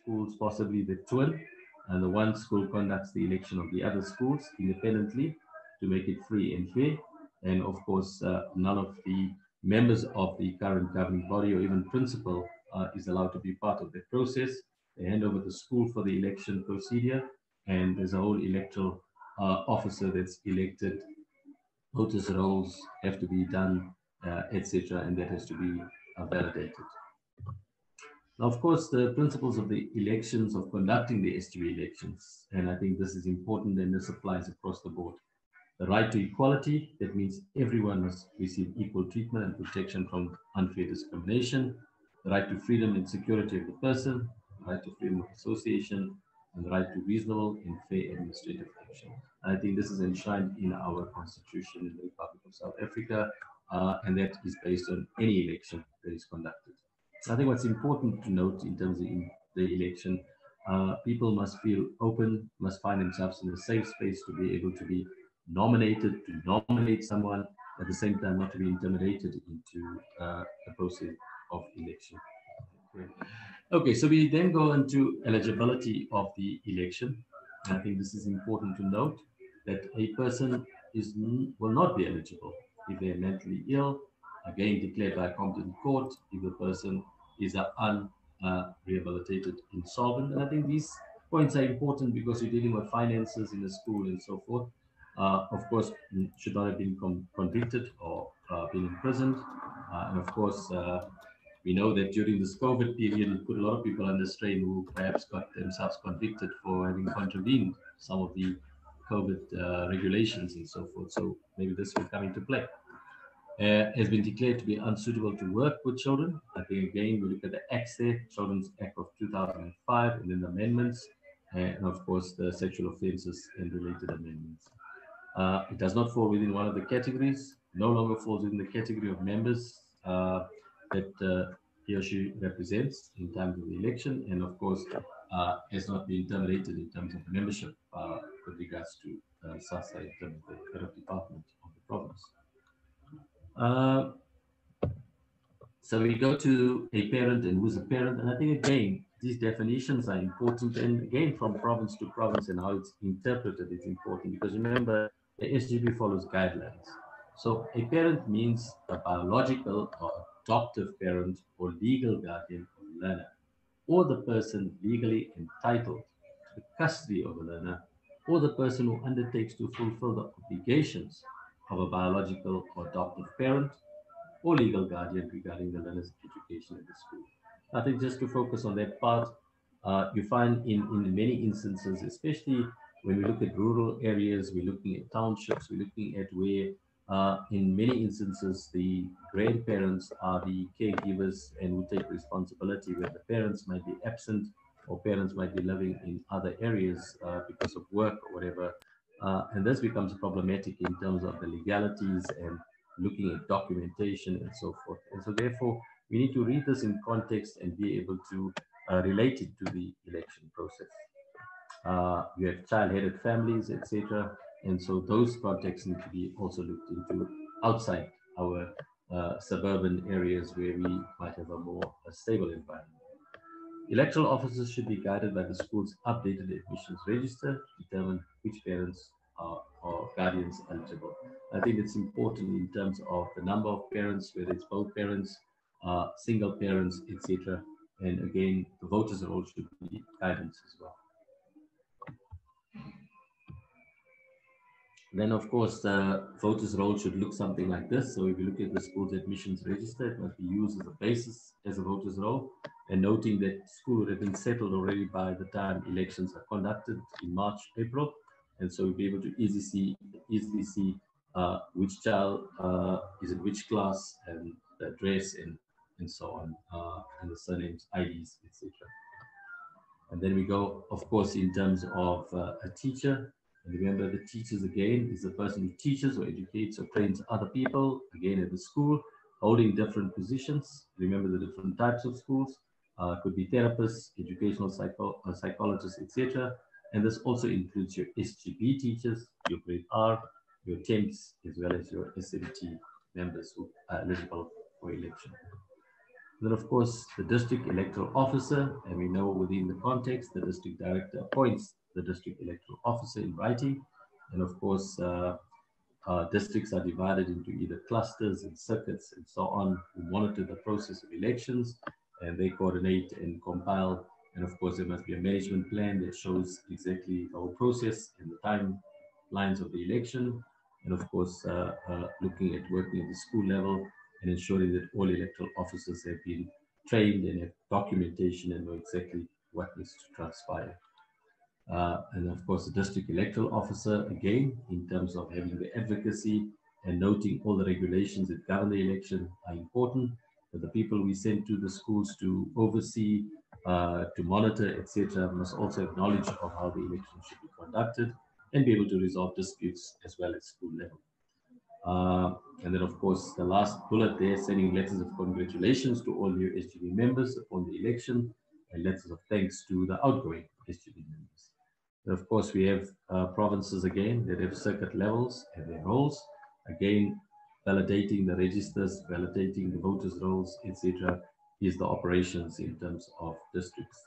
schools, possibly the twin, and the one school conducts the election of the other schools independently to make it free and fair. And of course, none of the members of the current governing body or even principal is allowed to be part of the process. They hand over the school for the election procedure, and there's a whole electoral officer that's elected. Voters' rolls have to be done, etc., and that has to be validated. Now, of course, the principles of the elections, of conducting the SGB elections, and I think this is important and this applies across the board. The right to equality, that means everyone must receive equal treatment and protection from unfair discrimination. The right to freedom and security of the person, the right to freedom of association, and the right to reasonable and fair administrative action. I think this is enshrined in our constitution in the Republic of South Africa, and that is based on any election that is conducted. I think what's important to note in terms of the election, people must feel open, must find themselves in a safe space to be able to be nominated, to nominate someone, at the same time not to be intimidated into the process of election. Okay, so we then go into eligibility of the election. I think this is important to note that a person will not be eligible if they are mentally ill, again declared by a competent court, if the person is an unrehabilitated insolvent. And I think these points are important because you're dealing with finances in a school and so forth. Of course, should not have been convicted or been imprisoned. And of course, we know that during this COVID period, it put a lot of people under strain who perhaps got themselves convicted for having contravened some of the COVID regulations and so forth. So maybe this will come into play. Has been declared to be unsuitable to work with children. I think again, we look at the acts there, Children's Act of 2005, and then the amendments, and of course the sexual offences and related amendments. It does not fall within one of the categories, no longer falls within the category of members that he or she represents in terms of the election, and of course has not been terminated in terms of membership with regards to SASA in terms of the head of department of the province. So we go to a parent and who's a parent, and I think again these definitions are important, and again from province to province and how it's interpreted is important, because remember the SGB follows guidelines. So a parent means a biological or adoptive parent or legal guardian of a learner, or the person legally entitled to the custody of a learner, or the person who undertakes to fulfill the obligations of a biological or adoptive parent or legal guardian regarding the learner's education at the school. I think just to focus on that part, you find in many instances, especially when we look at rural areas, we're looking at townships, we're looking at where in many instances the grandparents are the caregivers and who take responsibility, where the parents might be absent or parents might be living in other areas because of work or whatever. And this becomes problematic in terms of the legalities and looking at documentation and so forth. And so therefore, we need to read this in context and be able to relate it to the election process. You have child-headed families, etc. And so those contexts need to be also looked into outside our suburban areas where we might have a more stable environment. Electoral officers should be guided by the school's updated admissions register to determine which parents or guardians eligible. I think it's important in terms of the number of parents, whether it's both parents, single parents, etc. And again, the voters' role should be guidance as well. Then, of course, the voters' role should look something like this. So if you look at the school's admissions register, it must be used as a basis as a voters' role. And noting that school would have been settled already by the time elections are conducted in March, April. And so we'll be able to easily see which child is in which class and the address and so on, and the surnames, IDs, etc. And then we go, of course, in terms of a teacher. And remember, the teachers, again, is the person who teaches or educates or trains other people, again, at the school, holding different positions. Remember the different types of schools. Could be therapists, educational psychologists, etc. And this also includes your SGB teachers, your grade R, your temps, as well as your SMT members who are eligible for election. Then, of course, the district electoral officer, and we know within the context, the district director appoints the district electoral officer in writing. And of course, districts are divided into either clusters and circuits and so on, who monitor the process of elections, and they coordinate and compile. And of course, there must be a management plan that shows exactly the whole process and the timelines of the election. And of course, looking at working at the school level and ensuring that all electoral officers have been trained and have documentation and know exactly what needs to transpire. And of course, the district electoral officer, again, in terms of having the advocacy and noting all the regulations that govern the election are important. But the people we send to the schools to oversee, to monitor, etc., must also have knowledge of how the election should be conducted and be able to resolve disputes as well at school level. And then, of course, the last bullet there, sending letters of congratulations to all new SGB members upon the election and letters of thanks to the outgoing SGB members. And of course, we have provinces again that have circuit levels and their roles. Again, validating the registers, validating the voters' rolls, etc., is the operations in terms of districts.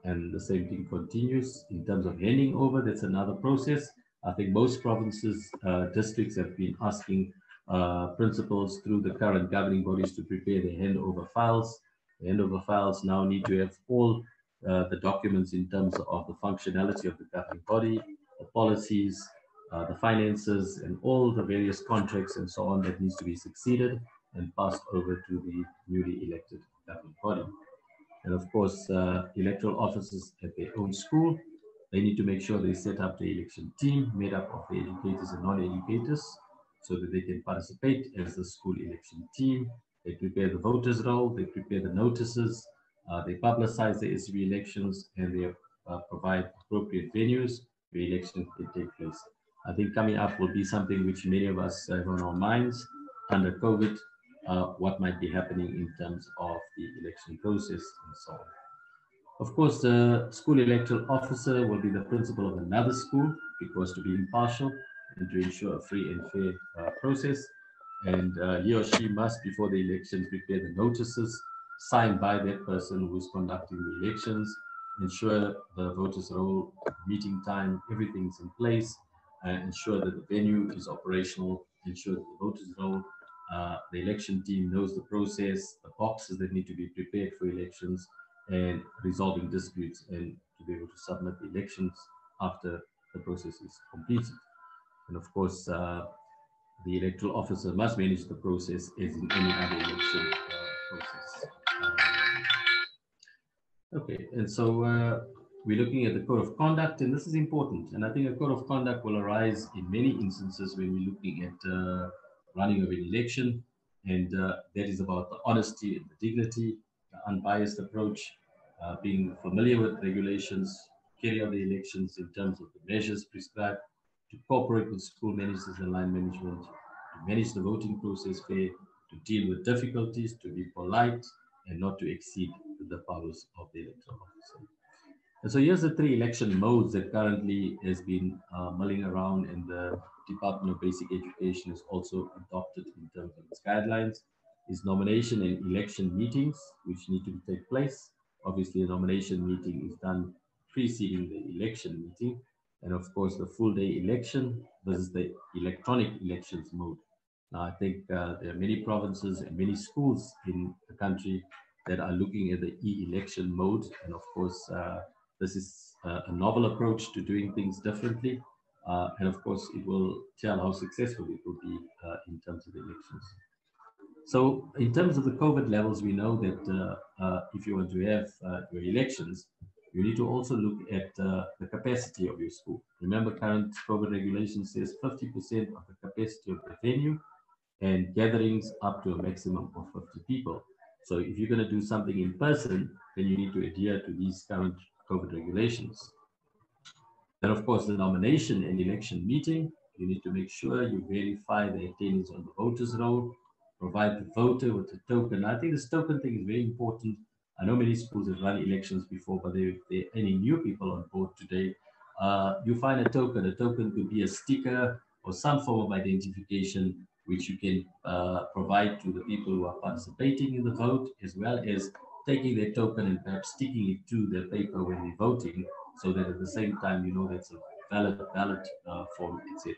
And the same thing continues in terms of handing over. That's another process. I think most provinces, districts have been asking principals through the current governing bodies to prepare their handover files. The handover files now need to have all the documents in terms of the functionality of the governing body, the policies, the finances, and all the various contracts and so on that needs to be succeeded and passed over to the newly elected governing body. And of course, electoral officers at their own school, they need to make sure they set up the election team made up of the educators and non-educators so that they can participate as the school election team. They prepare the voters' roll, they prepare the notices, they publicize the SGB elections, and they provide appropriate venues where elections can take place. I think coming up will be something which many of us have on our minds under COVID, what might be happening in terms of the election process and so on. Of course, the school electoral officer will be the principal of another school because to be impartial and to ensure a free and fair process. And he or she must, before the elections, prepare the notices signed by that person who is conducting the elections, ensure the voters' roll, meeting time, everything's in place, ensure that the venue is operational, ensure that the voters' roll, the election team knows the process, the boxes that need to be prepared for elections, and resolving disputes and to be able to submit the elections after the process is completed. And of course, the electoral officer must manage the process as in any other election process. Okay, and so we're looking at the code of conduct, and this is important. And I think a code of conduct will arise in many instances when we're looking at running of an election, and that is about the honesty and the dignity, the unbiased approach, being familiar with regulations, carry out the elections in terms of the measures prescribed, to cooperate with school managers and line management, to manage the voting process fair, to deal with difficulties, to be polite, and not to exceed the powers of the electoral officer. And so here's the three election modes that currently has been mulling around, and the Department of Basic Education has also adopted in terms of its guidelines, is nomination and election meetings, which need to take place. Obviously, a nomination meeting is done preceding the election meeting. And of course, the full day election versus the electronic elections mode. Now, I think there are many provinces and many schools in the country that are looking at the e-election mode. And of course, this is a novel approach to doing things differently. And of course, it will tell how successful it will be in terms of the elections. So in terms of the COVID levels, we know that if you want to have your elections, you need to also look at the capacity of your school. Remember, current COVID regulation says 50% of the capacity of the venue and gatherings up to a maximum of 50 people. So if you're going to do something in person, then you need to adhere to these current COVID regulations. Then, of course, the nomination and election meeting, you need to make sure you verify the attendance on the voters' roll, provide the voter with a token. I think this token thing is very important. I know many schools have run elections before, but if there are any new people on board today, you find a token. A token could be a sticker or some form of identification which you can provide to the people who are participating in the vote, as well as taking their token and perhaps sticking it to their paper when they're voting, so that at the same time you know that's a valid ballot form, etc.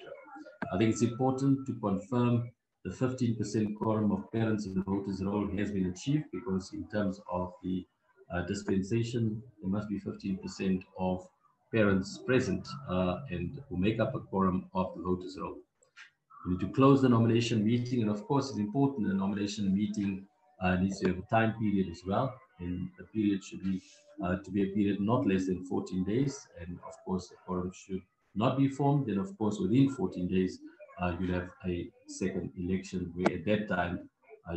I think it's important to confirm the 15% quorum of parents in the voters' roll has been achieved, because in terms of the dispensation, there must be 15% of parents present and who make up a quorum of the voters' roll. We need to close the nomination meeting, and of course, it's important the nomination meeting needs to have a time period as well, and the period should be to be a period not less than 14 days, and of course, the quorum should not be formed. Then, of course, within 14 days, you'll have a second election where at that time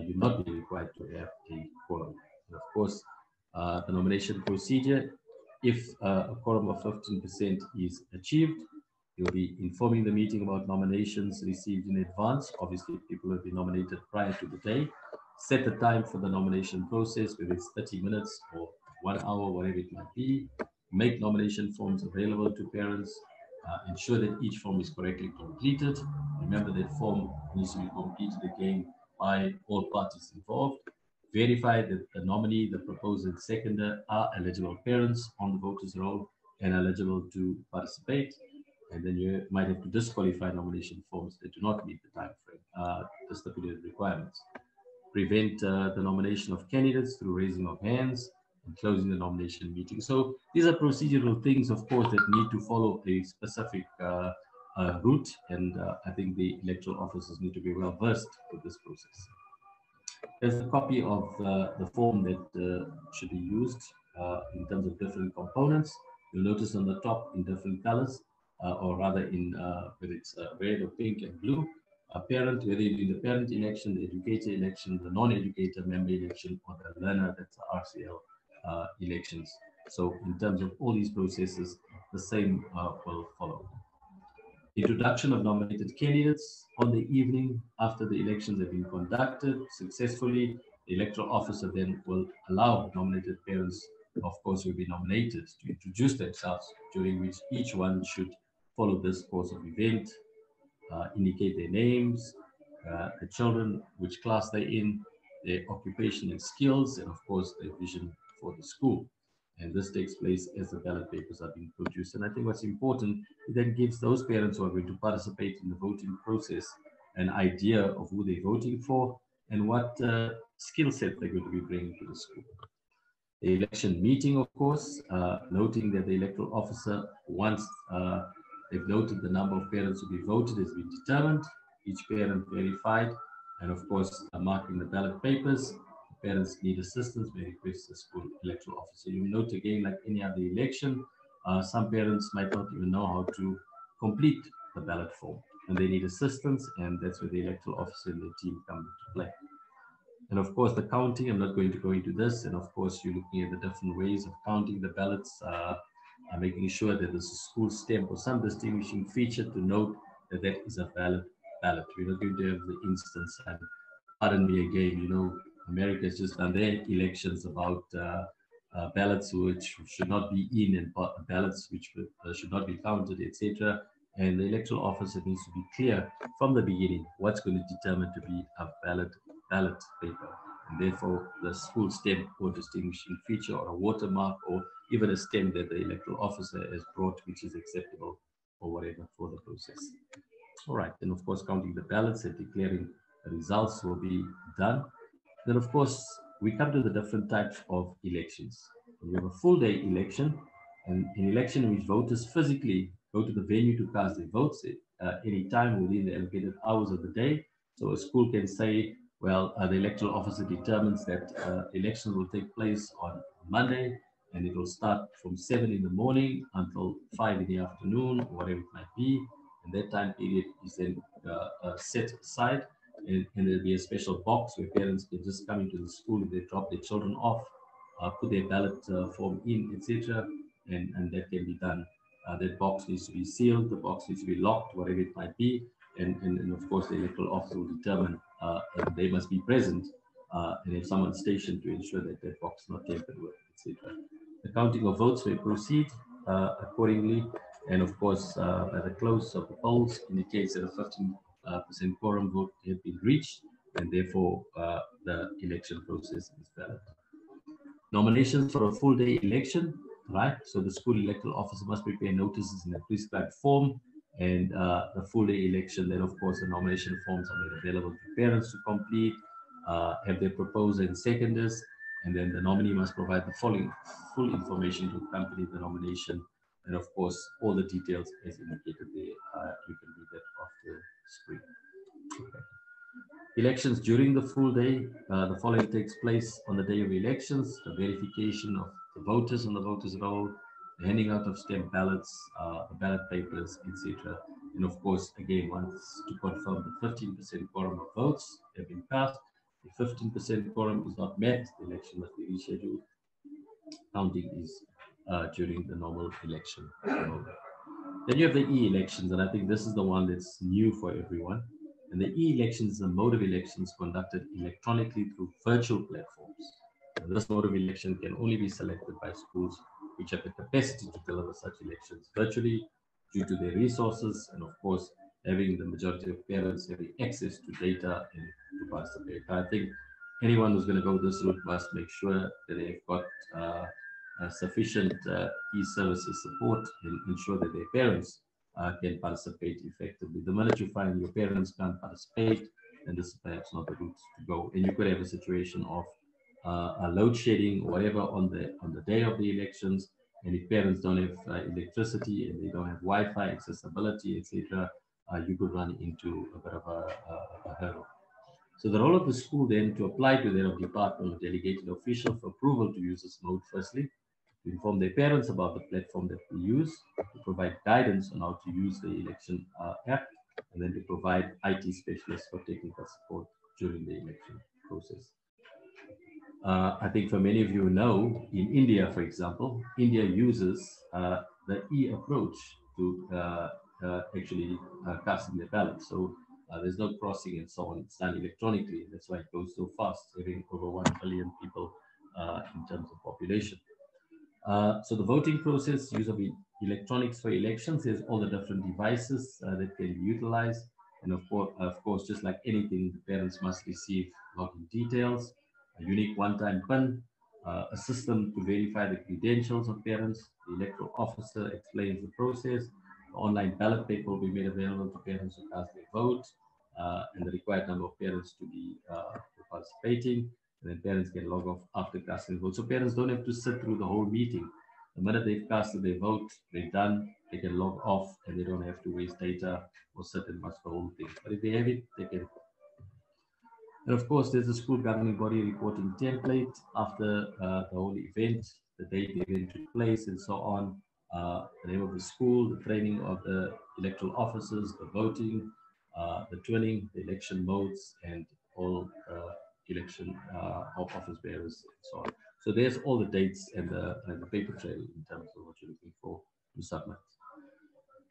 you'll not be required to have a quorum. And of course, the nomination procedure, if a quorum of 15% is achieved, you'll be informing the meeting about nominations received in advance. Obviously, people will be nominated prior to the day. Set the time for the nomination process, whether it's 30 minutes or 1 hour, whatever it might be. Make nomination forms available to parents. Ensure that each form is correctly completed. Remember that form needs to be completed again by all parties involved. Verify that the nominee, the proposer, and seconder are eligible parents on the voters' roll and eligible to participate. And then you might have to disqualify nomination forms that do not meet the time frame, the stipulated requirements. Prevent the nomination of candidates through raising of hands and closing the nomination meeting. So these are procedural things, of course, that need to follow a specific route, and I think the electoral officers need to be well versed with this process. There's a copy of the form that should be used in terms of different components. You'll notice on the top in different colors, or rather in whether it's red or pink and blue, a parent, whether you're doing the parent election, the educator election, the non-educator member election, or the learner, that's the RCL elections. So in terms of all these processes, the same will follow. Introduction of nominated candidates on the evening after the elections have been conducted successfully. The electoral officer then will allow nominated parents, of course, will be nominated to introduce themselves, during which each one should follow this course of event, indicate their names, the children, which class they're in, their occupation and skills, and of course, their vision for the school. And this takes place as the ballot papers are being produced. And I think what's important, it then gives those parents who are going to participate in the voting process an idea of who they're voting for and what skill set they're going to be bringing to the school. The election meeting, of course, noting that the electoral officer, once they've noted the number of parents who be voted has been determined, each parent verified, and of course, marking the ballot papers. Parents need assistance, may request the school electoral officer. You will note again, like any other election, some parents might not even know how to complete the ballot form, and they need assistance, and that's where the electoral officer and the team come into play. And of course, the counting, I'm not going to go into this, and of course, you're looking at the different ways of counting the ballots, making sure that there's a school stamp or some distinguishing feature to note that that is a valid ballot. We're not going to have the instance, and pardon me again, you know, America has just done their elections about ballots which should not be in and ballots which should not be counted, etc. And the electoral officer needs to be clear from the beginning what's going to determine to be a valid ballot paper. And therefore, the school stamp or distinguishing feature or a watermark or even a stamp that the electoral officer has brought, which is acceptable or whatever for the process. All right, and of course, counting the ballots and declaring the results will be done. Then, of course, we come to the different types of elections. We have a full day election, and an election in which voters physically go to the venue to cast their votes at any time within the allocated hours of the day. So a school can say, well, the electoral officer determines that elections will take place on Monday, and it will start from 7 in the morning until 5 in the afternoon, or whatever it might be. And that time period is then set aside. And there'll be a special box where parents can just come into the school if they drop their children off, put their ballot form in, etc. And that can be done. That box needs to be sealed, the box needs to be locked, whatever it might be. And of course, the electoral officer will determine, and they must be present, and have someone stationed to ensure that that box is not tampered with, etc. The counting of votes may proceed accordingly. And of course, by the close of the polls indicates that a percent quorum vote have been reached, and therefore the election process is valid. Nominations for a full day election, right? So the school electoral officer must prepare notices in a prescribed form, and the full day election, then of course the nomination forms are made available to parents to complete, have their proposer and seconders, and then the nominee must provide the following full information to accompany the nomination, and of course all the details as indicated there. You can read that off the screen. Okay. Elections during the full day, the following takes place on the day of elections: the verification of the voters on the voters roll, the handing out of stamped ballots, the ballot papers, etc. And of course, again, once to confirm the 15% quorum of votes have been cast. If 15% quorum is not met, the election must be rescheduled. Counting is during the normal election. Then you have the e-elections, and I think this is the one that's new for everyone. And the e-elections is a mode of elections conducted electronically through virtual platforms. And this mode of election can only be selected by schools which have the capacity to deliver such elections virtually due to their resources, and of course, having the majority of parents having access to data and to participate. I think anyone who's going to go this route must make sure that they've got sufficient e-services support and ensure that their parents can participate effectively. The minute you find your parents can't participate, then this is perhaps not the route to go. And you could have a situation of a load shedding or whatever on the day of the elections, and if parents don't have electricity and they don't have Wi-Fi accessibility, etc., you could run into a bit of a hurdle. So the role of the school then to apply to their department or delegated official for approval to use this mode, firstly, to inform their parents about the platform that we use, to provide guidance on how to use the election app, and then to provide IT specialists for technical support during the election process. I think for many of you know, in India, for example, India uses the e-approach to actually casting their ballot. So there's no crossing and so on. It's done electronically. That's why it goes so fast, having over 1 billion people in terms of population. So the voting process, use of electronics for elections, there's all the different devices that can be utilized. And of course, just like anything, the parents must receive login details, a unique one-time PIN, a system to verify the credentials of parents. The electoral officer explains the process. The online ballot paper will be made available to parents who cast their vote, and the required number of parents to be participating. And then parents can log off after casting the vote. So parents don't have to sit through the whole meeting. The minute they've casted their vote, they're done, they can log off and they don't have to waste data or sit and watch the whole thing. But if they have it, they can. And of course, there's a school governing body reporting template after the whole event, the date the event took place, and so on. The name of the school, the training of the electoral officers, the voting, the twinning, the election modes, and all election of office bearers, and so on. So there's all the dates and the paper trail in terms of what you're looking for to submit.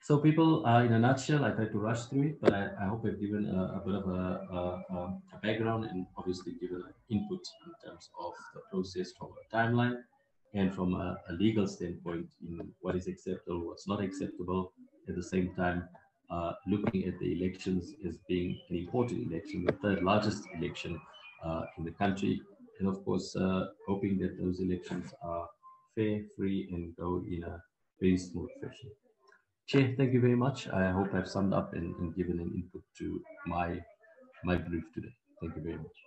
So people, in a nutshell, I tried to rush through it, but I hope I've given a bit of a background and obviously given an input in terms of the process from a timeline and from a legal standpoint in what is acceptable, what's not acceptable. At the same time, looking at the elections as being an important election, the third largest election in the country, and of course, hoping that those elections are fair, free, and go in a very smooth fashion. Chair, thank you very much. I hope I've summed up and given an input to my brief today. Thank you very much.